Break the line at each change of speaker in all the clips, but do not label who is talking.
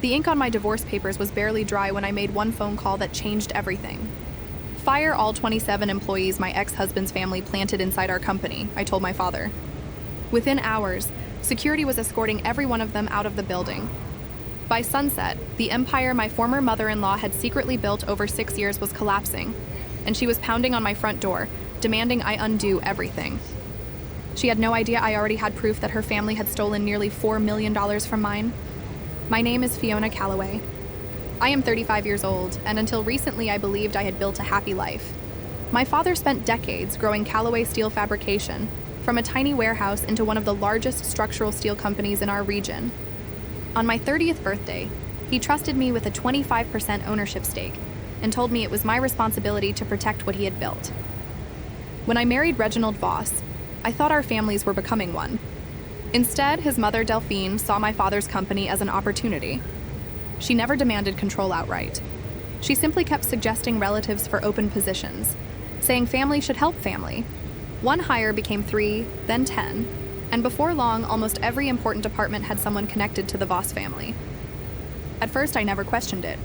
The ink on my divorce papers was barely dry when I made one phone call that changed everything. "Fire all 27 employees my ex-husband's family planted inside our company," I told my father. Within hours, security was escorting every one of them out of the building. By sunset, the empire my former mother-in-law had secretly built over 6 years was collapsing, and she was pounding on my front door, demanding I undo everything. She had no idea I already had proof that her family had stolen nearly $4 million from mine. My name is Fiona Calloway. I am 35 years old, and until recently I believed I had built a happy life. My father spent decades growing Calloway steel fabrication, from a tiny warehouse into one of the largest structural steel companies in our region. On my 30th birthday, he trusted me with a 25% ownership stake and told me it was my responsibility to protect what he had built. When I married Reginald Voss, I thought our families were becoming one. Instead, his mother, Delphine, saw my father's company as an opportunity. She never demanded control outright. She simply kept suggesting relatives for open positions, saying family should help family. One hire became 3, then 10, and before long, almost every important department had someone connected to the Voss family. At first, I never questioned it.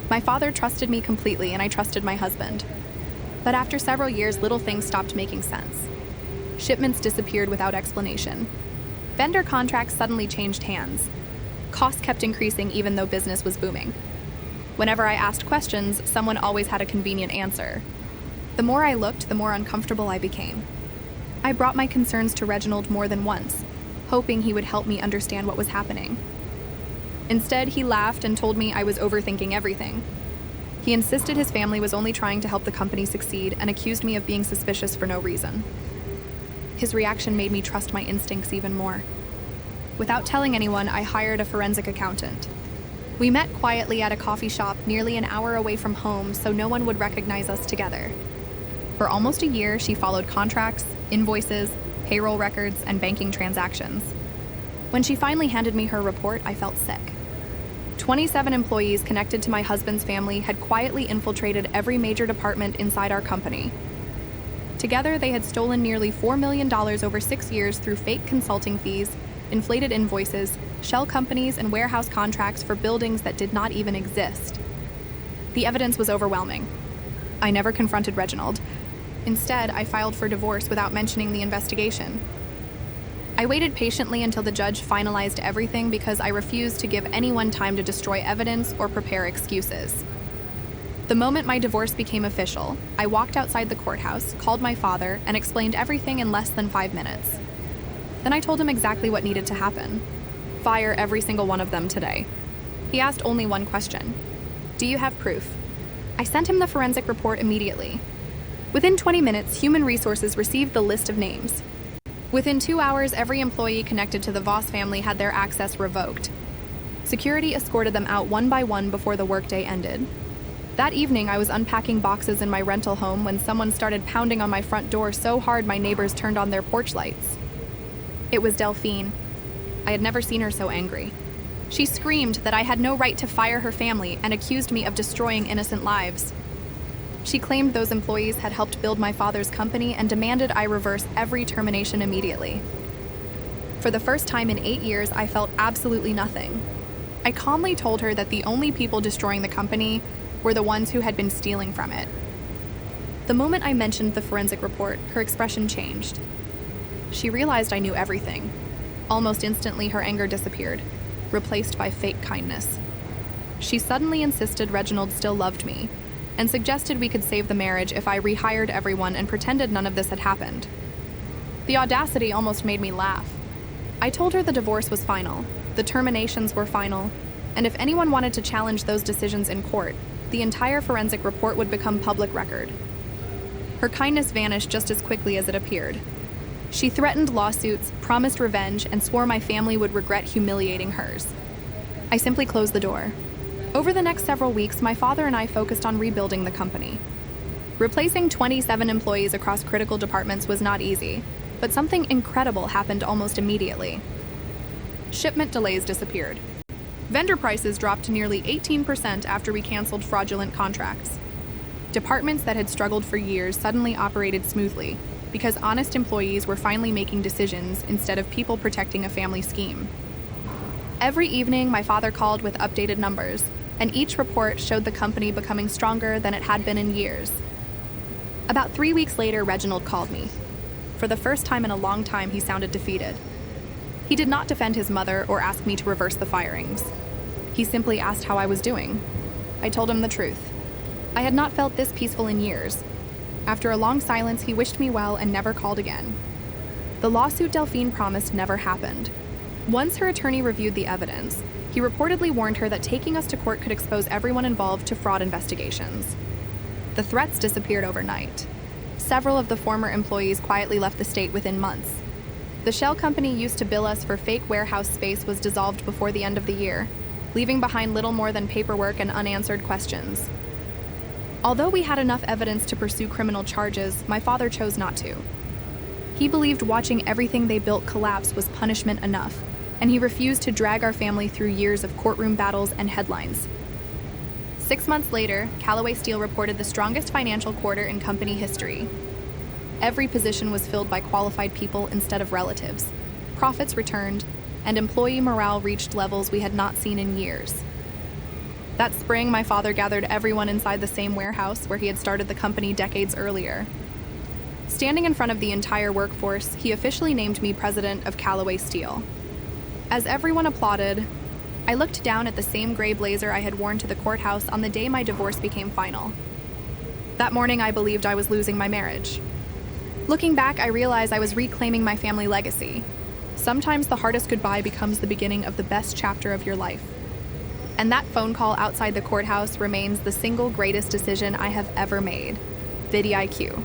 My father trusted me completely, and I trusted my husband. But after several years, little things stopped making sense. Shipments disappeared without explanation. Vendor contracts suddenly changed hands. Costs kept increasing even though business was booming. Whenever I asked questions, someone always had a convenient answer. The more I looked, the more uncomfortable I became. I brought my concerns to Reginald more than once, hoping he would help me understand what was happening. Instead, he laughed and told me I was overthinking everything. He insisted his family was only trying to help the company succeed and accused me of being suspicious for no reason. His reaction made me trust my instincts even more. Without telling anyone, I hired a forensic accountant. We met quietly at a coffee shop nearly an hour away from home so no one would recognize us together. For almost a year, she followed contracts, invoices, payroll records, and banking transactions. When she finally handed me her report, I felt sick. 27 employees connected to my husband's family had quietly infiltrated every major department inside our company. Together, they had stolen nearly $4 million over 6 years through fake consulting fees, inflated invoices, shell companies, and warehouse contracts for buildings that did not even exist. The evidence was overwhelming. I never confronted Reginald. Instead, I filed for divorce without mentioning the investigation. I waited patiently until the judge finalized everything because I refused to give anyone time to destroy evidence or prepare excuses. The moment my divorce became official, I walked outside the courthouse, called my father, and explained everything in less than 5 minutes. Then I told him exactly what needed to happen. Fire every single one of them today. He asked only one question. Do you have proof? I sent him the forensic report immediately. Within 20 minutes, Human Resources received the list of names. Within 2 hours, every employee connected to the Voss family had their access revoked. Security escorted them out one by one before the workday ended. That evening, I was unpacking boxes in my rental home when someone started pounding on my front door so hard my neighbors turned on their porch lights. It was Delphine. I had never seen her so angry. She screamed that I had no right to fire her family and accused me of destroying innocent lives. She claimed those employees had helped build my father's company and demanded I reverse every termination immediately. For the first time in 8 years, I felt absolutely nothing. I calmly told her that the only people destroying the company were the ones who had been stealing from it. The moment I mentioned the forensic report, her expression changed. She realized I knew everything. Almost instantly, her anger disappeared, replaced by fake kindness. She suddenly insisted Reginald still loved me, and suggested we could save the marriage if I rehired everyone and pretended none of this had happened. The audacity almost made me laugh. I told her the divorce was final, the terminations were final, and if anyone wanted to challenge those decisions in court, the entire forensic report would become public record. Her kindness vanished just as quickly as it appeared. She threatened lawsuits, promised revenge, and swore my family would regret humiliating hers. I simply closed the door. Over the next several weeks, my father and I focused on rebuilding the company. Replacing 27 employees across critical departments was not easy, but something incredible happened almost immediately. Shipment delays disappeared. Vendor prices dropped nearly 18% after we canceled fraudulent contracts. Departments that had struggled for years suddenly operated smoothly because honest employees were finally making decisions instead of people protecting a family scheme. Every evening, my father called with updated numbers, and each report showed the company becoming stronger than it had been in years. About 3 weeks later, Reginald called me. For the first time in a long time, he sounded defeated. He did not defend his mother or ask me to reverse the firings. He simply asked how I was doing. I told him the truth. I had not felt this peaceful in years. After a long silence, he wished me well and never called again. The lawsuit Delphine promised never happened. Once her attorney reviewed the evidence, he reportedly warned her that taking us to court could expose everyone involved to fraud investigations. The threats disappeared overnight. Several of the former employees quietly left the state within months. The shell company used to bill us for fake warehouse space was dissolved before the end of the year, leaving behind little more than paperwork and unanswered questions. Although we had enough evidence to pursue criminal charges, my father chose not to. He believed watching everything they built collapse was punishment enough, and he refused to drag our family through years of courtroom battles and headlines. 6 months later, Callaway Steel reported the strongest financial quarter in company history. Every position was filled by qualified people instead of relatives. Profits returned, and employee morale reached levels we had not seen in years. That spring, my father gathered everyone inside the same warehouse where he had started the company decades earlier. Standing in front of the entire workforce, he officially named me president of Callaway Steel. As everyone applauded, I looked down at the same gray blazer I had worn to the courthouse on the day my divorce became final. That morning, I believed I was losing my marriage. Looking back, I realized I was reclaiming my family legacy. Sometimes the hardest goodbye becomes the beginning of the best chapter of your life. And that phone call outside the courthouse remains the single greatest decision I have ever made. VidIQ.